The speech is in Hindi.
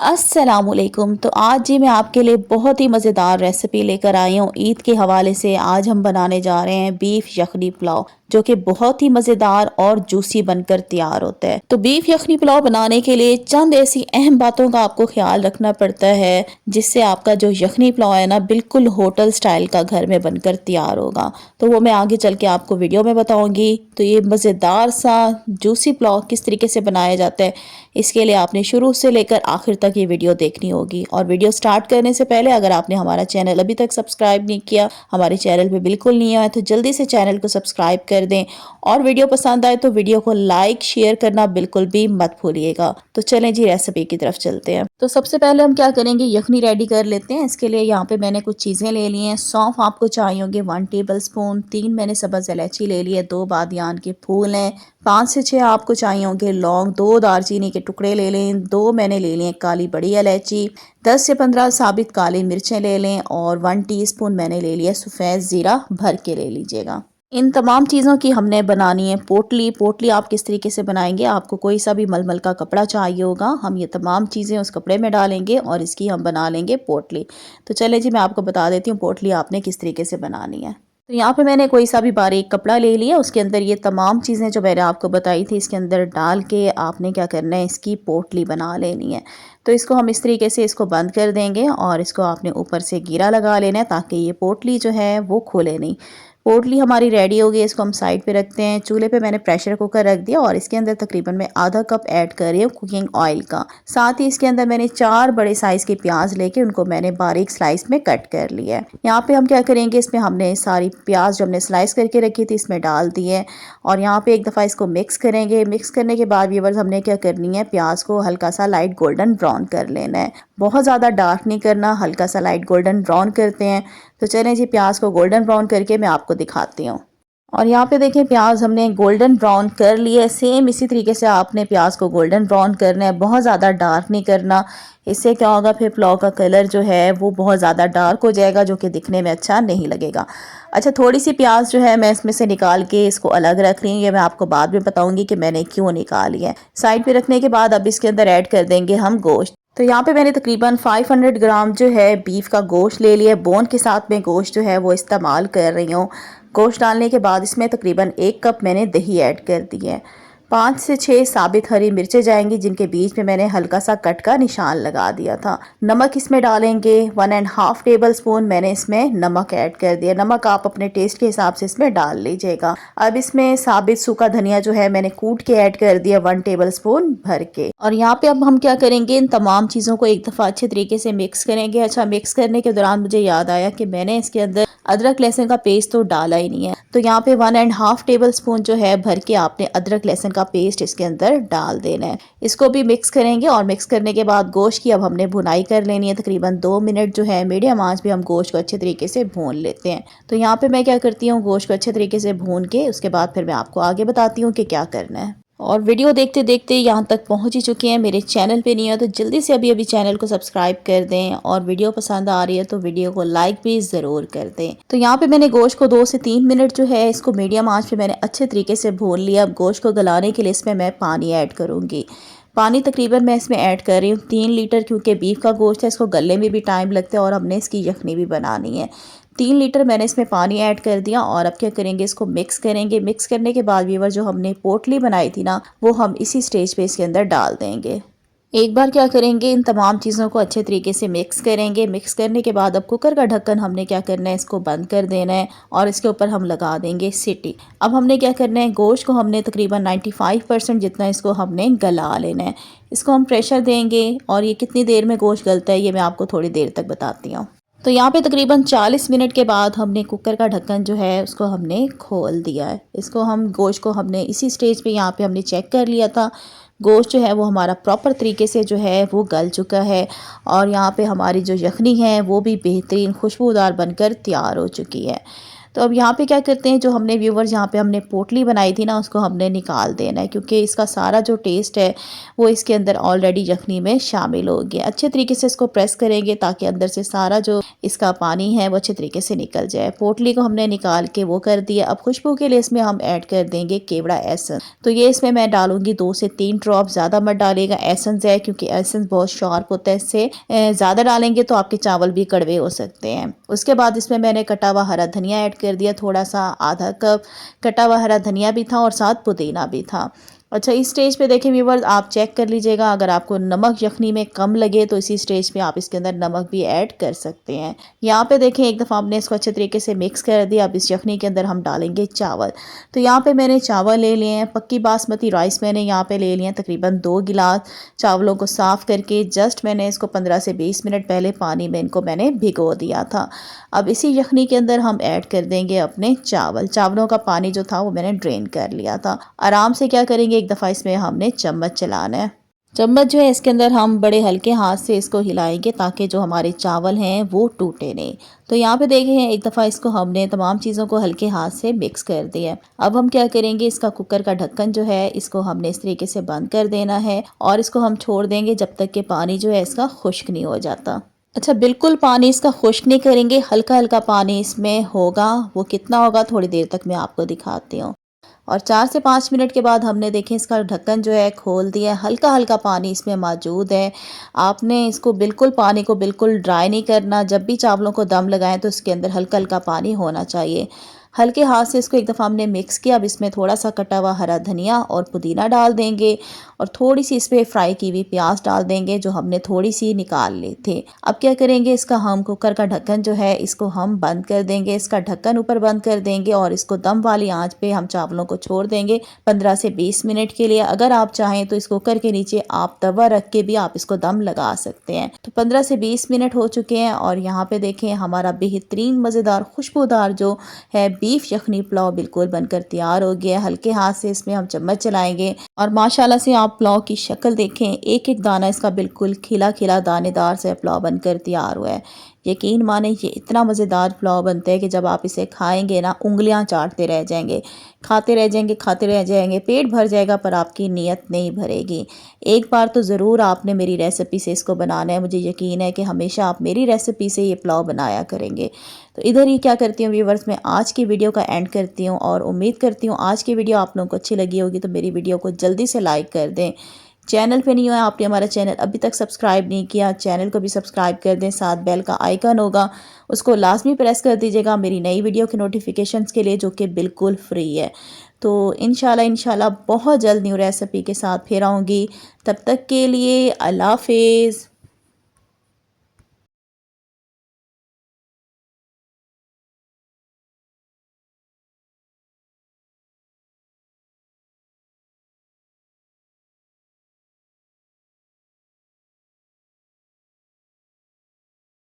अस्सलामुअलैकुम। तो आज जी मैं आपके लिए बहुत ही मज़ेदार रेसिपी लेकर आई हूँ ईद के हवाले से। आज हम बनाने जा रहे हैं बीफ यखनी पुलाव, जो कि बहुत ही मज़ेदार और जूसी बनकर तैयार होता है। तो बीफ यखनी पुलाव बनाने के लिए चंद ऐसी अहम बातों का आपको ख्याल रखना पड़ता है, जिससे आपका जो यखनी पुलाव है ना, बिल्कुल होटल स्टाइल का घर में बनकर तैयार होगा। तो वो मैं आगे चल के आपको वीडियो में बताऊंगी। तो ये मज़ेदार सा जूसी पुलाव किस तरीके से बनाया जाता है, इसके लिए आपने शुरू से लेकर आखिर तक ये वीडियो देखनी होगी। और वीडियो स्टार्ट करने से पहले अगर आपने हमारा चैनल अभी तक सब्सक्राइब नहीं किया, हमारे चैनल पे बिल्कुल नहीं आया, तो जल्दी से चैनल को सब्सक्राइब कर दें। और वीडियो पसंद आए तो वीडियो को लाइक शेयर करना बिल्कुल भी मत भूलिएगा। तो चलें जी रेसिपी की तरफ चलते हैं। तो सबसे पहले हम क्या करेंगे, यखनी रेडी कर लेते हैं। इसके लिए यहाँ पे मैंने कुछ चीज़ें ले ली हैं। सौंफ आपको चाहिए होंगे 1 टेबल स्पून, 3 मैंने सब्ज़ इलायची ले ली है, 2 बादियान के फूल हैं, 5 से 6 आपको चाहिए होंगे लौंग, 2 दालचीनी के टुकड़े ले लें, 2 मैंने ले लिए काली बड़ी इलायची, 10 से 15 साबित काली मिर्चें ले लें और 1 टीस्पून मैंने ले लिया सफ़ेद ज़ीरा, भर के ले लीजिएगा। इन तमाम चीज़ों की हमने बनानी है पोटली। पोटली आप किस तरीके से बनाएंगे, आपको कोई सा भी मलमल का कपड़ा चाहिए होगा, हम ये तमाम चीज़ें उस कपड़े में डालेंगे और इसकी हम बना लेंगे पोटली। तो चले जी मैं आपको बता देती हूँ पोटली आपने किस तरीके से बनानी है। तो यहाँ पे मैंने कोई सा भी बारीक कपड़ा ले लिया, उसके अंदर ये तमाम चीज़ें जो मैंने आपको बताई थी इसके अंदर डाल के आपने क्या करना है, इसकी पोटली बना लेनी है। तो इसको हम इस तरीके से इसको बंद कर देंगे और इसको आपने ऊपर से घेरा लगा लेना है, ताकि ये पोटली जो है वो खुले नहीं। पोटली हमारी रेडी हो गई, इसको हम साइड पे रखते हैं। चूल्हे पे मैंने प्रेशर कुकर रख दिया और इसके अंदर तकरीबन मैं आधा कप ऐड कर रही हूँ कुकिंग ऑयल का। साथ ही इसके अंदर मैंने 4 बड़े साइज़ के प्याज लेके उनको मैंने बारीक स्लाइस में कट कर लिया है। यहाँ पे हम क्या करेंगे, इसमें हमने सारी प्याज जो हमने स्लाइस करके रखी थी इसमें डाल दी है और यहाँ पे एक दफ़ा इसको मिक्स करेंगे। मिक्स करने के बाद व्यूअर्स हमने क्या करनी है, प्याज को हल्का सा लाइट गोल्डन ब्राउन कर लेना है। बहुत ज़्यादा डार्क नहीं करना, हल्का सा लाइट गोल्डन ब्राउन करते हैं। तो चलें जी प्याज को गोल्डन ब्राउन करके मैं आपको दिखाती हूँ। और यहाँ पे देखें प्याज हमने गोल्डन ब्राउन कर लिया है। सेम इसी तरीके से आपने प्याज को गोल्डन ब्राउन करना है, बहुत ज़्यादा डार्क नहीं करना। इससे क्या होगा, फिर पुलाव का कलर जो है वो बहुत ज़्यादा डार्क हो जाएगा, जो कि दिखने में अच्छा नहीं लगेगा। अच्छा, थोड़ी सी प्याज जो है मैं इसमें से निकाल के इसको अलग रख रही हूँ, ये मैं आपको बाद में बताऊँगी कि मैंने क्यों निकाली है। साइड पर रखने के बाद अब इसके अंदर ऐड कर देंगे हम गोश्त। तो यहाँ पे मैंने तकरीबन 500 ग्राम जो है बीफ का गोश्त ले लिया। बोन के साथ में गोश्त जो है वो इस्तेमाल कर रही हूँ। गोश्त डालने के बाद इसमें तकरीबन 1 कप मैंने दही ऐड कर दी है। 5 से 6 साबित हरी मिर्चें जाएंगी, जिनके बीच में मैंने हल्का सा कट का निशान लगा दिया था। नमक इसमें डालेंगे 1.5 टेबल स्पून मैंने इसमें नमक ऐड कर दिया। नमक आप अपने टेस्ट के हिसाब से इसमें डाल लीजिएगा। अब इसमें साबित सूखा धनिया जो है मैंने कूट के ऐड कर दिया 1 टेबल स्पून भर के। और यहाँ पे अब हम क्या करेंगे, इन तमाम चीज़ों को एक दफ़ा अच्छे तरीके से मिक्स करेंगे। अच्छा, मिक्स करने के दौरान मुझे याद आया कि मैंने इसके अंदर अदरक लहसुन का पेस्ट तो डाला ही नहीं है। तो यहाँ पे 1.5 टेबल स्पून जो है भर के आपने अदरक लहसुन का पेस्ट इसके अंदर डाल देना है। इसको भी मिक्स करेंगे और मिक्स करने के बाद गोश्त की अब हमने भुनाई कर लेनी है। तकरीबन 2 मिनट जो है मीडियम आंच पे हम गोश्त को अच्छे तरीके से भून लेते हैं। तो यहाँ पे मैं क्या करती हूँ, गोश्त को अच्छे तरीके से भून के उसके बाद फिर मैं आपको आगे बताती हूँ कि क्या करना है। और वीडियो देखते देखते यहाँ तक पहुँच ही चुके हैं। मेरे चैनल पे नहीं है तो जल्दी से अभी चैनल को सब्सक्राइब कर दें और वीडियो पसंद आ रही है तो वीडियो को लाइक भी ज़रूर कर दें। तो यहाँ पे मैंने गोश्त को 2 से 3 मिनट जो है इसको मीडियम आंच पे मैंने अच्छे तरीके से भून लिया। अब गोश्त को गलाने के लिए इसमें मैं पानी ऐड करूँगी। पानी तकरीबन मैं इसमें ऐड कर रही हूँ 3 लीटर, क्योंकि बीफ का गोश्त है, इसको गलने में भी टाइम लगता है और हमने इसकी यखनी भी बनानी है। 3 लीटर मैंने इसमें पानी ऐड कर दिया और अब क्या करेंगे, इसको मिक्स करेंगे। मिक्स करने के बाद व्यूअर जो हमने पोटली बनाई थी ना, वो हम इसी स्टेज पे इसके अंदर डाल देंगे। एक बार क्या करेंगे, इन तमाम चीज़ों को अच्छे तरीके से मिक्स करेंगे। मिक्स करने के बाद अब कुकर का ढक्कन हमने क्या करना है, इसको बंद कर देना है और इसके ऊपर हम लगा देंगे सीटी। अब हमने क्या करना है, गोश्त को हमने तकरीबन 95% जितना इसको हमने गला लेना है। इसको हम प्रेशर देंगे और ये कितनी देर में गोश्त गलता है ये मैं आपको थोड़ी देर तक बताती हूँ। तो यहाँ पे तकरीबन 40 मिनट के बाद हमने कुकर का ढक्कन जो है उसको हमने खोल दिया है। इसको हम गोश्त को हमने इसी स्टेज पे यहाँ पे हमने चेक कर लिया था। गोश्त जो है वो हमारा प्रॉपर तरीके से जो है वो गल चुका है और यहाँ पे हमारी जो यखनी है वो भी बेहतरीन खुशबूदार बनकर तैयार हो चुकी है। तो अब यहाँ पे क्या करते हैं, जो हमने व्यूवर्स यहाँ पे हमने पोटली बनाई थी ना, उसको हमने निकाल देना है, क्योंकि इसका सारा जो टेस्ट है वो इसके अंदर ऑलरेडी यखनी में शामिल हो गया। अच्छे तरीके से इसको प्रेस करेंगे ताकि अंदर से सारा जो इसका पानी है वो अच्छे तरीके से निकल जाए। पोटली को हमने निकाल के वो कर दिया। अब खुशबू के लिए इसमें हम ऐड कर देंगे केवड़ा एसेंस। तो ये इसमें मैं डालूंगी 2 से 3 ड्रॉप, ज़्यादा मत डालेगा। एसेंस है क्योंकि एसेंस बहुत शार्प होता है, इससे ज़्यादा डालेंगे तो आपके चावल भी कड़वे हो सकते हैं। उसके बाद इसमें मैंने कटा हुआ हरा धनिया ऐड कर दिया, थोड़ा सा आधा कप कटा हुआ हरा धनिया भी था और साथ पुदीना भी था। अच्छा, इस स्टेज पे देखें व्यूवर्स, आप चेक कर लीजिएगा, अगर आपको नमक यखनी में कम लगे तो इसी स्टेज पे आप इसके अंदर नमक भी ऐड कर सकते हैं। यहाँ पे देखें एक दफ़ा आपने इसको अच्छे तरीके से मिक्स कर दिया। अब इस यखनी के अंदर हम डालेंगे चावल। तो यहाँ पे मैंने चावल ले लिए हैं, पक्की बासमती राइस मैंने यहाँ पे ले लिए हैं, तकरीबन 2 गिलास। चावलों को साफ़ करके जस्ट मैंने इसको 15 से 20 मिनट पहले पानी में इनको मैंने भिगो दिया था। अब इसी यखनी के अंदर हम ऐड कर देंगे अपने चावल। चावलों का पानी जो था वो मैंने ड्रेन कर लिया था। आराम से क्या करेंगे, एक दफ़ा इसमें हमने चम्मच चलाना है। चम्मच जो है इसके अंदर हम बड़े हल्के हाथ से इसको हिलाएंगे ताकि जो हमारे चावल हैं वो टूटे नहीं। तो यहाँ पे देखें एक दफ़ा इसको हमने तमाम चीज़ों को हल्के हाथ से मिक्स कर दिया। अब हम क्या करेंगे, इसका कुकर का ढक्कन जो है इसको हमने इस तरीके से बंद कर देना है और इसको हम छोड़ देंगे जब तक कि पानी जो है इसका खुश्क नहीं हो जाता। अच्छा, बिल्कुल पानी इसका खुश्क नहीं करेंगे, हल्का हल्का पानी इसमें होगा। वो कितना होगा थोड़ी देर तक मैं आपको दिखाती हूँ। और 4 से 5 मिनट के बाद हमने देखें इसका ढक्कन जो है खोल दिया है। हल्का हल्का पानी इसमें मौजूद है। आपने इसको बिल्कुल पानी को बिल्कुल ड्राई नहीं करना। जब भी चावलों को दम लगाएं तो इसके अंदर हल्का हल्का पानी होना चाहिए। हल्के हाथ से इसको एक दफ़ा हमने मिक्स किया। अब इसमें थोड़ा सा कटा हुआ हरा धनिया और पुदीना डाल देंगे और थोड़ी सी इस पर फ्राई की हुई प्याज डाल देंगे जो हमने थोड़ी सी निकाल ली थी। अब क्या करेंगे, इसका हम कुकर का ढक्कन जो है इसको हम बंद कर देंगे। इसका ढक्कन ऊपर बंद कर देंगे और इसको दम वाली आंच पे हम चावलों को छोड़ देंगे 15 से 20 मिनट के लिए। अगर आप चाहें तो इस कुकर के नीचे आप तवा रख के भी आप इसको दम लगा सकते हैं। तो 15 से 20 मिनट हो चुके हैं और यहाँ पे देखें हमारा बेहतरीन मज़ेदार खुशबूदार जो है बीफ यखनी पुलाव बिल्कुल बनकर तैयार हो गया है। हल्के हाथ से इसमें हम चम्मच चलाएंगे और माशाल्लाह से आप पुलाव की शक्ल देखें, एक एक दाना इसका बिल्कुल खिला खिला दानेदार से पुलाव बनकर तैयार हुआ है। यकीन माने ये इतना मज़ेदार पुलाव बनता है कि जब आप इसे खाएंगे ना, उंगलियां चाटते रह जाएंगे, खाते रह जाएंगे, खाते रह जाएंगे, पेट भर जाएगा पर आपकी नीयत नहीं भरेगी। एक बार तो ज़रूर आपने मेरी रेसिपी से इसको बनाना है। मुझे यकीन है कि हमेशा आप मेरी रेसिपी से ये पुलाव बनाया करेंगे। तो इधर ही क्या करती हूँ व्यूवर्स, मैं आज की वीडियो का एंड करती हूँ और उम्मीद करती हूँ आज की वीडियो आप लोगों को अच्छी लगी होगी। तो मेरी वीडियो को जल्दी से लाइक कर दें। चैनल पे नहीं हुआ आपने हमारा चैनल अभी तक सब्सक्राइब नहीं किया, चैनल को भी सब्सक्राइब कर दें। साथ बेल का आइकन होगा उसको लाजमी प्रेस कर दीजिएगा मेरी नई वीडियो के नोटिफिकेशंस के लिए, जो कि बिल्कुल फ्री है। तो इंशाल्लाह बहुत जल्द न्यू रेसिपी के साथ फिर आऊँगी। तब तक के लिए अल्लाह हाफिज़।